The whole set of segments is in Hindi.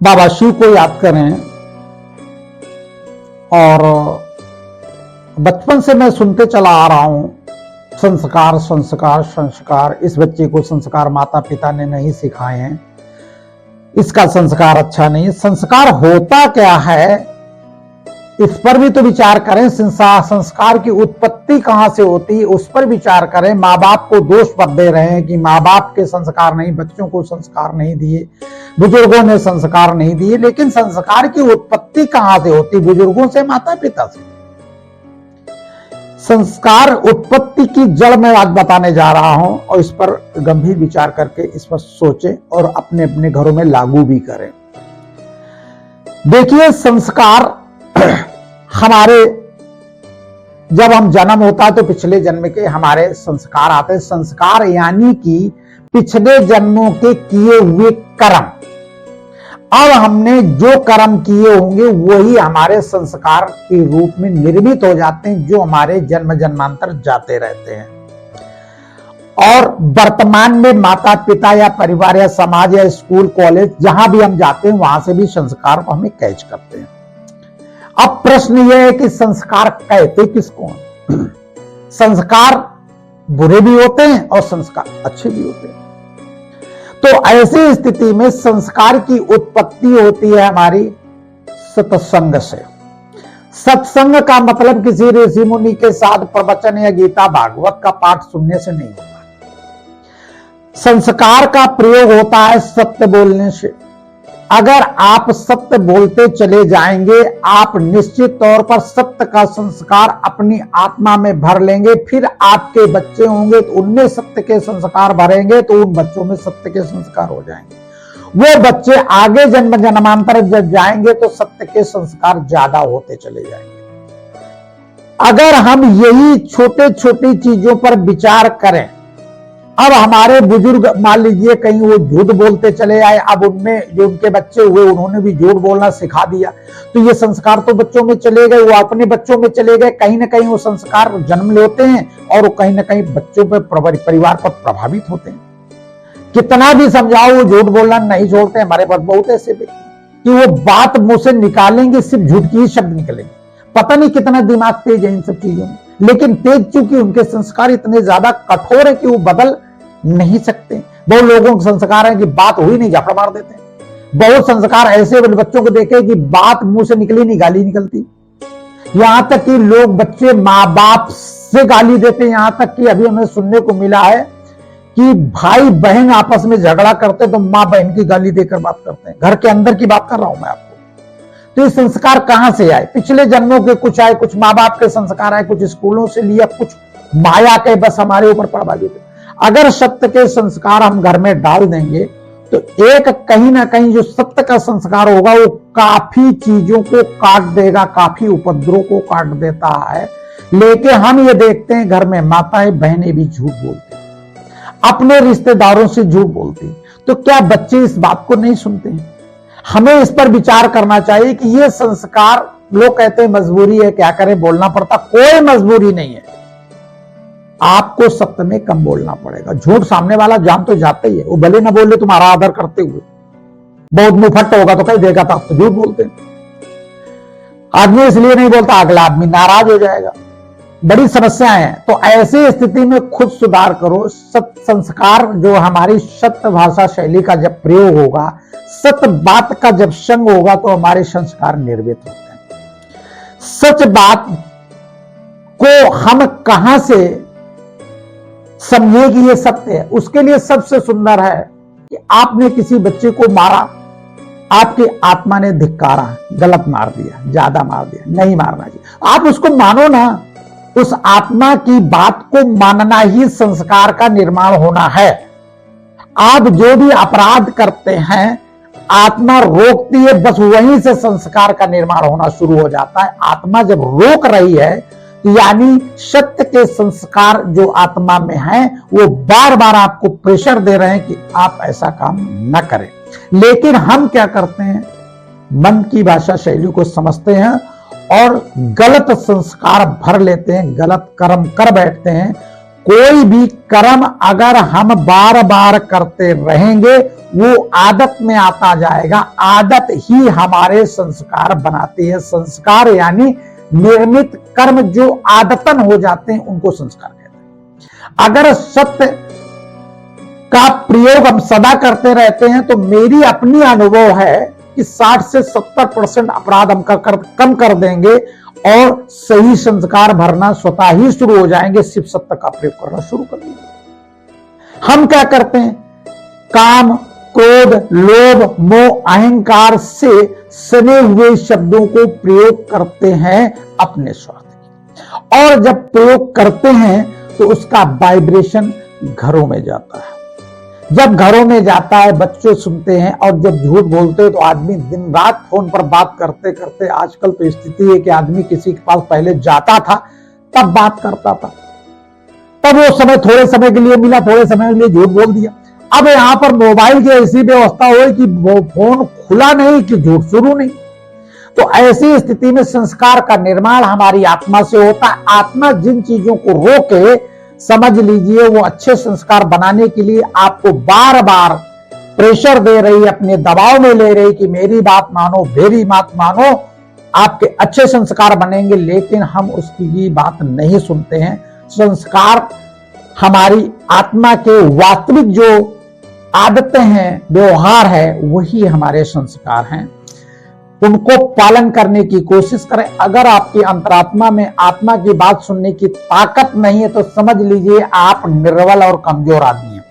बाबा शिव को याद करें। और बचपन से मैं सुनते चला आ रहा हूं, संस्कार संस्कार संस्कार। इस बच्चे को संस्कार माता पिता ने नहीं सिखाए हैं, इसका संस्कार अच्छा नहीं। संस्कार होता क्या है इस पर भी तो विचार करें। संस्कार की उत्पत्ति कहां से होती है उस पर विचार करें। माँ बाप को दोष पर दे रहे हैं कि माँ बाप के संस्कार नहीं, बच्चों को संस्कार नहीं दिए, बुजुर्गों ने संस्कार नहीं दिए। लेकिन संस्कार की उत्पत्ति कहां से होती? बुजुर्गों से, माता पिता से। संस्कार उत्पत्ति की जड़ में आज बताने जा रहा हूं और इस पर गंभीर विचार करके इस पर सोचें और अपने अपने घरों में लागू भी करें। देखिए, संस्कार हमारे जब हम जन्म होता है तो पिछले जन्म के हमारे संस्कार आते हैं। संस्कार यानी कि पिछले जन्मों के किए हुए कर्म। अब हमने जो कर्म किए होंगे वही हमारे संस्कार के रूप में निर्मित हो जाते हैं, जो हमारे जन्म जन्मांतर जाते रहते हैं। और वर्तमान में माता पिता या परिवार या समाज या स्कूल कॉलेज जहां भी हम जाते हैं वहां से भी संस्कार को हमें कैच करते हैं। अब प्रश्न यह है कि संस्कार कहते किसको हैं? संस्कार बुरे भी होते हैं और संस्कार अच्छे भी होते हैं। तो ऐसी स्थिति में संस्कार की उत्पत्ति होती है हमारी सत्संग से। सत्संग का मतलब किसी ऋषि मुनि के साथ प्रवचन या गीता भागवत का पाठ सुनने से नहीं होता। संस्कार का प्रयोग होता है सत्य बोलने से। अगर आप सत्य बोलते चले जाएंगे, आप निश्चित तौर पर सत्य का संस्कार अपनी आत्मा में भर लेंगे। फिर आपके बच्चे होंगे तो उनमें सत्य के संस्कार भरेंगे, तो उन बच्चों में सत्य के संस्कार हो जाएंगे। वो बच्चे आगे जन्म जन्मांतर जब जाएंगे तो सत्य के संस्कार ज्यादा होते चले जाएंगे। अगर हम यही छोटे छोटी चीजों पर विचार करें, अब हमारे बुजुर्ग मान लीजिए कहीं वो झूठ बोलते चले आए, अब उनमें जो उनके बच्चे हुए उन्होंने भी झूठ बोलना सिखा दिया, तो ये संस्कार तो बच्चों में चले गए, वो अपने बच्चों में चले गए। कहीं ना कहीं वो संस्कार जन्म लेते हैं और वो कहीं ना कहीं बच्चों पर, परिवार पर प्रभावित होते हैं। कितना भी समझाओ वो झूठ बोलना नहीं छोड़ते। हमारे पास बहुत ऐसे व्यक्ति कि वो बात मुंह से निकालेंगे, सिर्फ झूठ की ही शब्द निकलेंगे। पता नहीं कितना दिमाग तेज है इन सब चीजों में, लेकिन तेज चूंकि उनके संस्कार इतने ज्यादा कठोर है कि वो बदल नहीं सकते। बहुत लोगों के संस्कार है कि बात हुई नहीं झापड़ मार देते हैं। बहुत संस्कार ऐसे बच्चों को देखे कि बात मुंह से निकली नहीं गाली निकलती। यहां तक कि लोग बच्चे माँ बाप से गाली देते हैं। यहां तक कि अभी हमें सुनने को मिला है कि भाई बहन आपस में झगड़ा करते तो माँ बहन की गाली देकर बात करते हैं। घर के अंदर की बात कर रहा हूं मैं आपको। तो ये संस्कार कहां से आए? पिछले जन्मों के कुछ आए, कुछ माँ बाप के संस्कार आए, कुछ स्कूलों से लिया, कुछ माया के बस हमारे ऊपर प्रभावित है। अगर सत्य के संस्कार हम घर में डाल देंगे तो एक कहीं ना कहीं जो सत्य का संस्कार होगा वो काफी चीजों को काट देगा, काफी उपद्रव को काट देता है। लेकिन हम ये देखते हैं घर में माताएं बहनें भी झूठ बोलती, अपने रिश्तेदारों से झूठ बोलती, तो क्या बच्चे इस बात को नहीं सुनते हैं? हमें इस पर विचार करना चाहिए कि ये संस्कार, लोग कहते हैं मजबूरी है, क्या करें, बोलना पड़ता। कोई मजबूरी नहीं है, आपको सत्य में कम बोलना पड़ेगा। झूठ सामने वाला जान तो जाते ही है, वो भले ना बोले तुम्हारा आदर करते हुए, बहुत मुफट होगा तो कहीं देगा तो आप तो झूठ बोलते हैं। आदमी इसलिए नहीं बोलता, अगला आदमी नाराज हो जाएगा। बड़ी समस्याएं हैं। तो ऐसी स्थिति में खुद सुधार करो। सत्य संस्कार जो हमारी सत्य भाषा शैली का जब प्रयोग होगा, सत्य बात का जब संग होगा तो हमारे संस्कार निर्मित होते हैं। सच बात को हम कहां से समझे कि ये सत्य है? उसके लिए सबसे सुंदर है कि आपने किसी बच्चे को मारा, आपकी आत्मा ने धिक्कारा, गलत मार दिया, ज्यादा मार दिया, नहीं मारना चाहिए। आप उसको मानो ना, उस आत्मा की बात को मानना ही संस्कार का निर्माण होना है। आप जो भी अपराध करते हैं आत्मा रोकती है, बस वहीं से संस्कार का निर्माण होना शुरू हो जाता है। आत्मा जब रोक रही है यानी सत्य के संस्कार जो आत्मा में हैं वो बार बार आपको प्रेशर दे रहे हैं कि आप ऐसा काम न करें। लेकिन हम क्या करते हैं? मन की भाषा शैली को समझते हैं और गलत संस्कार भर लेते हैं, गलत कर्म कर बैठते हैं। कोई भी कर्म अगर हम बार बार करते रहेंगे वो आदत में आता जाएगा। आदत ही हमारे संस्कार बनाते हैं। संस्कार यानी निर्मित कर्म जो आदतन हो जाते हैं उनको संस्कार कहते हैं। अगर सत्य का प्रयोग हम सदा करते रहते हैं तो मेरी अपनी अनुभव है कि 60 से 70% अपराध हम कम कर देंगे और सही संस्कार भरना स्वतः ही शुरू हो जाएंगे। सिर्फ सत्य का प्रयोग करना शुरू कर देंगे। हम क्या करते हैं? काम, क्रोध, लोभ, मोह, अहंकार से सने हुए शब्दों को प्रयोग करते हैं अपने स्वार्थ के। और जब प्रयोग करते हैं तो उसका वाइब्रेशन घरों में जाता है। जब घरों में जाता है बच्चे सुनते हैं, और जब झूठ बोलते हैं तो आदमी दिन रात फोन पर बात करते करते, आजकल तो स्थिति है कि आदमी किसी के पास पहले जाता था तब बात करता था, तब वो समय थोड़े समय के लिए मिला, थोड़े समय के लिए झूठ बोल दिया। अब यहां पर मोबाइल की ऐसी व्यवस्था हो कि वो फोन खुला नहीं कि झूठ शुरू नहीं। तो ऐसी स्थिति में संस्कार का निर्माण हमारी आत्मा से होता है। आत्मा जिन चीजों को रोके, समझ लीजिए वो अच्छे संस्कार बनाने के लिए आपको बार बार प्रेशर दे रही है, अपने दबाव में ले रही कि मेरी बात मानो, मेरी बात मानो, आपके अच्छे संस्कार बनेंगे। लेकिन हम उसकी बात नहीं सुनते हैं। संस्कार हमारी आत्मा के वास्तविक जो आदतें हैं, व्यवहार है, वही हमारे संस्कार हैं। उनको पालन करने की कोशिश करें। अगर आपकी अंतरात्मा में आत्मा की बात सुनने की ताकत नहीं है तो समझ लीजिए आप निर्बल और कमजोर आदमी हैं।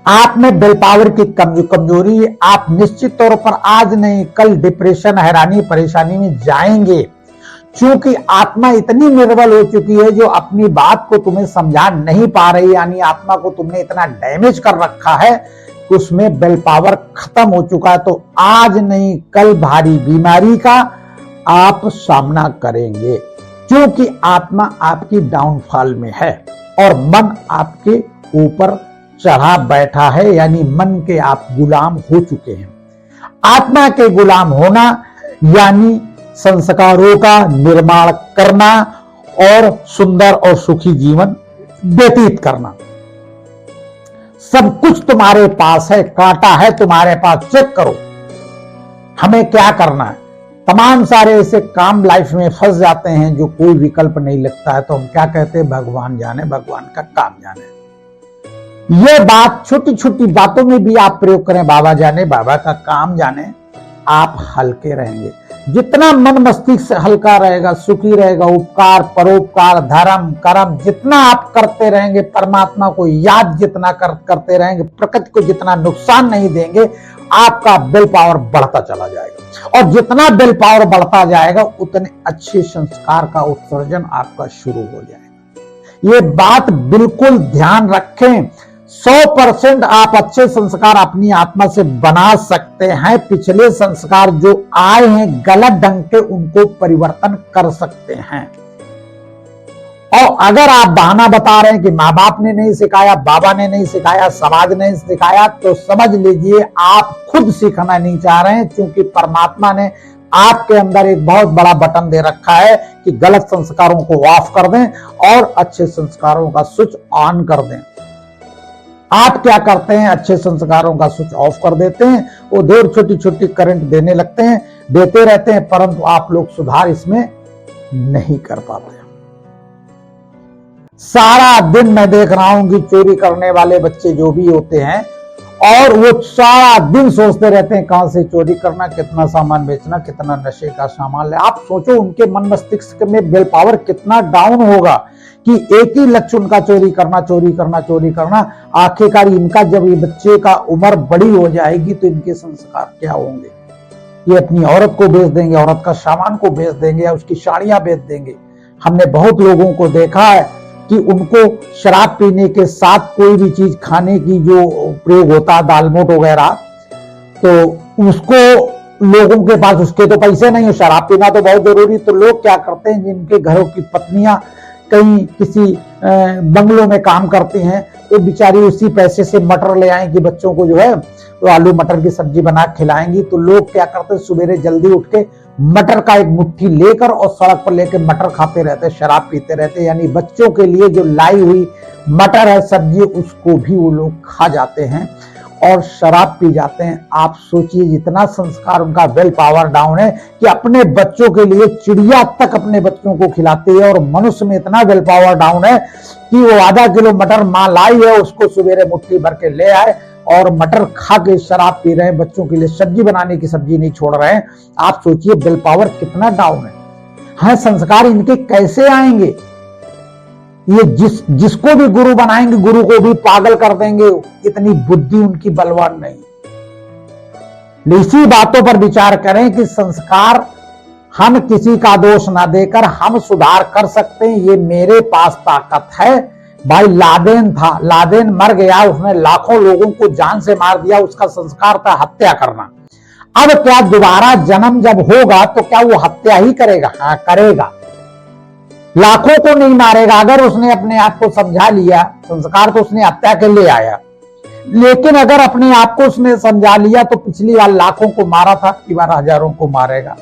आप में विल पावर की कमजोरी है। आप निश्चित तौर पर आज नहीं कल डिप्रेशन, हैरानी, परेशानी में जाएंगे, क्योंकि आत्मा इतनी निर्बल हो चुकी है जो अपनी बात को तुम्हें समझा नहीं पा रही। यानी आत्मा को तुमने इतना डैमेज कर रखा है कि उसमें विल पावर खत्म हो चुका है। तो आज नहीं कल भारी बीमारी का आप सामना करेंगे, क्योंकि आत्मा आपकी डाउनफॉल में है और मन आपके ऊपर चढ़ा बैठा है। यानी मन के आप गुलाम हो चुके हैं। आत्मा के गुलाम होना यानी संस्कारों का निर्माण करना और सुंदर और सुखी जीवन व्यतीत करना। सब कुछ तुम्हारे पास है, कांटा है तुम्हारे पास, चेक करो हमें क्या करना है। तमाम सारे ऐसे काम लाइफ में फंस जाते हैं जो कोई विकल्प नहीं लगता है, तो हम क्या कहते हैं? भगवान जाने, भगवान का काम जाने। ये बात छोटी छोटी बातों में भी आप प्रयोग करें, बाबा जाने, बाबा का काम जाने, आप हल्के रहेंगे। जितना मन मस्तिष्क हल्का रहेगा, सुखी रहेगा, उपकार, परोपकार, धर्म, कर्म जितना आप करते रहेंगे, परमात्मा को याद जितना करते रहेंगे, प्रकृति को जितना नुकसान नहीं देंगे, आपका विल पावर बढ़ता चला जाएगा। और जितना विल पावर बढ़ता जाएगा उतने अच्छे संस्कार का उत्सर्जन आपका शुरू हो जाएगा। ये बात बिल्कुल ध्यान रखें। 100% आप अच्छे संस्कार अपनी आत्मा से बना सकते हैं। पिछले संस्कार जो आए हैं गलत ढंग के, उनको परिवर्तन कर सकते हैं। और अगर आप बहाना बता रहे हैं कि माँ बाप ने नहीं सिखाया, बाबा ने नहीं सिखाया, समाज ने सिखाया, तो समझ लीजिए आप खुद सीखना नहीं चाह रहे हैं, क्योंकि परमात्मा ने आपके अंदर एक बहुत बड़ा बटन दे रखा है कि गलत संस्कारों को ऑफ कर दें और अच्छे संस्कारों का स्विच ऑन कर दें। आप क्या करते हैं? अच्छे संस्कारों का स्विच ऑफ कर देते हैं। वो देर छोटी छोटी करंट देने लगते हैं, देते रहते हैं, परंतु आप लोग सुधार इसमें नहीं कर पाते। सारा दिन मैं देख रहा हूं कि चोरी करने वाले बच्चे जो भी होते हैं, और वो सारा दिन सोचते रहते हैं कहां से चोरी करना, कितना सामान बेचना, कितना नशे का सामान ले। आप सोचो उनके मन मस्तिष्क में विल पावर कितना डाउन होगा कि एक ही लक्ष्य उनका चोरी करना, चोरी करना, चोरी करना। आखिरकार इनका जब ये बच्चे का उम्र बड़ी हो जाएगी तो इनके संस्कार क्या होंगे? ये अपनी औरत को बेच देंगे, औरत का सामान को बेच देंगे, या उसकी साड़ियां बेच देंगे। हमने बहुत लोगों को देखा है कि उनको शराब पीने के साथ कोई भी चीज खाने की जो प्रयोग होता है, दाल मोट वगैरह, तो उसको लोगों के पास उसके तो पैसे नहीं है, शराब पीना तो बहुत जरूरी, तो लोग क्या करते हैं, जिनके घरों की पत्नियां कहीं किसी बंगलों में काम करती हैं, तो बेचारी उसी पैसे से मटर ले आएंगी बच्चों को जो है तो आलू मटर की सब्जी बना खिलाएंगी। तो लोग क्या करते हैं, सवेरे जल्दी उठ के मटर का एक मुट्ठी लेकर और सड़क पर लेकर मटर खाते रहते, शराब पीते रहते, यानी बच्चों के लिए जो लाई हुई मटर है सब्जी उसको भी वो लोग खा जाते हैं और शराब पी जाते हैं। आप सोचिए जितना संस्कार उनका विल पावर डाउन है कि अपने बच्चों के लिए चिड़िया तक अपने बच्चों को खिलाती है, और मनुष्य में इतना विल पावर डाउन है कि वो आधा किलो मटर मां लाई है उसको सवेरे मुट्ठी भर के ले आए और मटर खा के शराब पी रहे हैं, बच्चों के लिए सब्जी बनाने की सब्जी नहीं छोड़ रहे हैं। आप सोचिए विल पावर कितना डाउन है। हाँ, संस्कार इनके कैसे आएंगे? ये जिसको भी गुरु बनाएंगे गुरु को भी पागल कर देंगे, इतनी बुद्धि उनकी बलवान नहीं। इसी बातों पर विचार करें कि संस्कार हम किसी का दोष ना देकर हम सुधार कर सकते हैं, ये मेरे पास ताकत है। भाई लादेन था, लादेन मर गया, उसने लाखों लोगों को जान से मार दिया, उसका संस्कार था हत्या करना। अब क्या दोबारा जन्म जब होगा तो क्या वो हत्या ही करेगा? हाँ करेगा, लाखों को नहीं मारेगा। अगर उसने अपने आप को समझा लिया, संस्कार तो उसने हत्या के लिए आया, लेकिन अगर अपने आप को उसने समझा लिया तो पिछली बार लाखों को मारा था, अगली बार हजारों को मारेगा,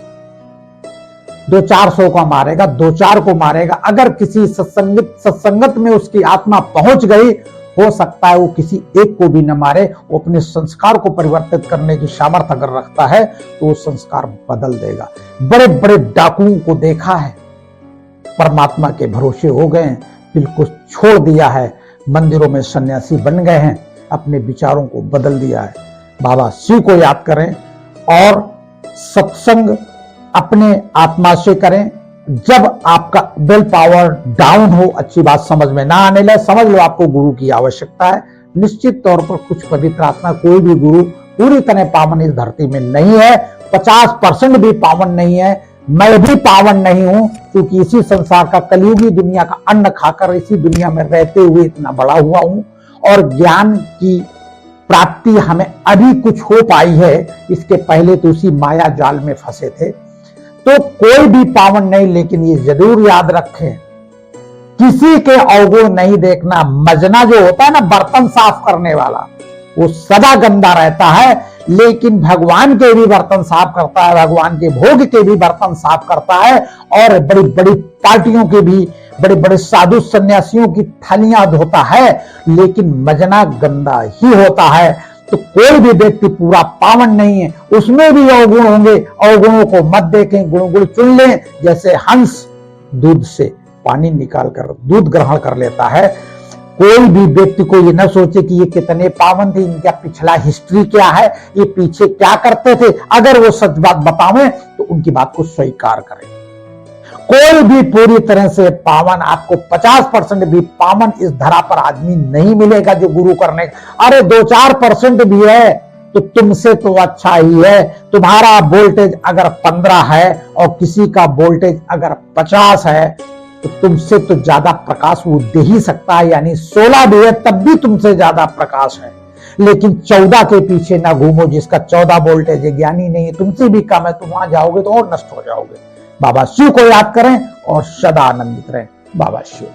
200-400 को मारेगा, 2-4 को मारेगा। अगर किसी सत्संगत में उसकी आत्मा पहुंच गई, हो सकता है वो किसी एक को भी न मारे। वो अपने संस्कार को परिवर्तित करने की सामर्थ्य अगर रखता है तो वो संस्कार बदल देगा। बड़े बड़े डाकुओं को देखा है, परमात्मा के भरोसे हो गए हैं, बिल्कुल छोड़ दिया है, मंदिरों में सन्यासी बन गए हैं, अपने विचारों को बदल दिया है। बाबा शिव को याद करें और सत्संग अपने आत्मा से करें। जब आपका विल पावर डाउन हो, अच्छी बात समझ में ना आने लगे, समझ लो आपको गुरु की आवश्यकता है। निश्चित तौर पर कुछ पवित्र आत्मा, कोई भी गुरु पूरी तरह पावन इस धरती में नहीं है, 50% भी पावन नहीं है। मैं भी पावन नहीं हूं, क्योंकि इसी संसार का कलयुगी दुनिया का अन्न खाकर इसी दुनिया में रहते हुए इतना बड़ा हुआ हूं, और ज्ञान की प्राप्ति हमें अभी कुछ हो पाई है, इसके पहले तो उसी माया जाल में फंसे थे। तो कोई भी पावन नहीं, लेकिन ये जरूर याद रखें किसी के अवगुण नहीं देखना। मजना जो होता है ना, बर्तन साफ करने वाला, वो सदा गंदा रहता है, लेकिन भगवान के भी बर्तन साफ करता है, भगवान के भोग के भी बर्तन साफ करता है, और बड़ी बड़ी पार्टियों के भी, बड़े बड़े साधु सन्यासियों की थलियां धोता है, लेकिन मजना गंदा ही होता है। तो कोई भी व्यक्ति पूरा पावन नहीं है, उसमें भी अवगुण होंगे। अवगुणों को मत देखें, गुण चुन लें। जैसे हंस दूध से पानी निकाल कर दूध ग्रहण कर लेता है, कोई भी व्यक्ति को ये न सोचे कि ये कितने पावन थे, इनका पिछला हिस्ट्री क्या है, ये पीछे क्या करते थे। अगर वो सच बात बतावें तो उनकी बात को स्वीकार करें। कोई भी पूरी तरह से पावन, आपको 50% भी पावन इस धरा पर आदमी नहीं मिलेगा जो गुरु करने। अरे 2-4% भी है तो तुमसे तो अच्छा ही है। तुम्हारा वोल्टेज अगर 15 है और किसी का वोल्टेज अगर 50 है तो तुमसे तो ज्यादा प्रकाश वो दे ही सकता है, यानी 16 भी है तब भी तुमसे ज्यादा प्रकाश है। लेकिन 14 के पीछे ना घूमो, जिसका 14 वोल्टेज है, ज्ञानी नहीं है, तुमसे भी कम है, तुम वहां जाओगे तो और नष्ट हो जाओगे। बाबा शिव को याद करें और सदा आनंदित रहें। बाबा शिव।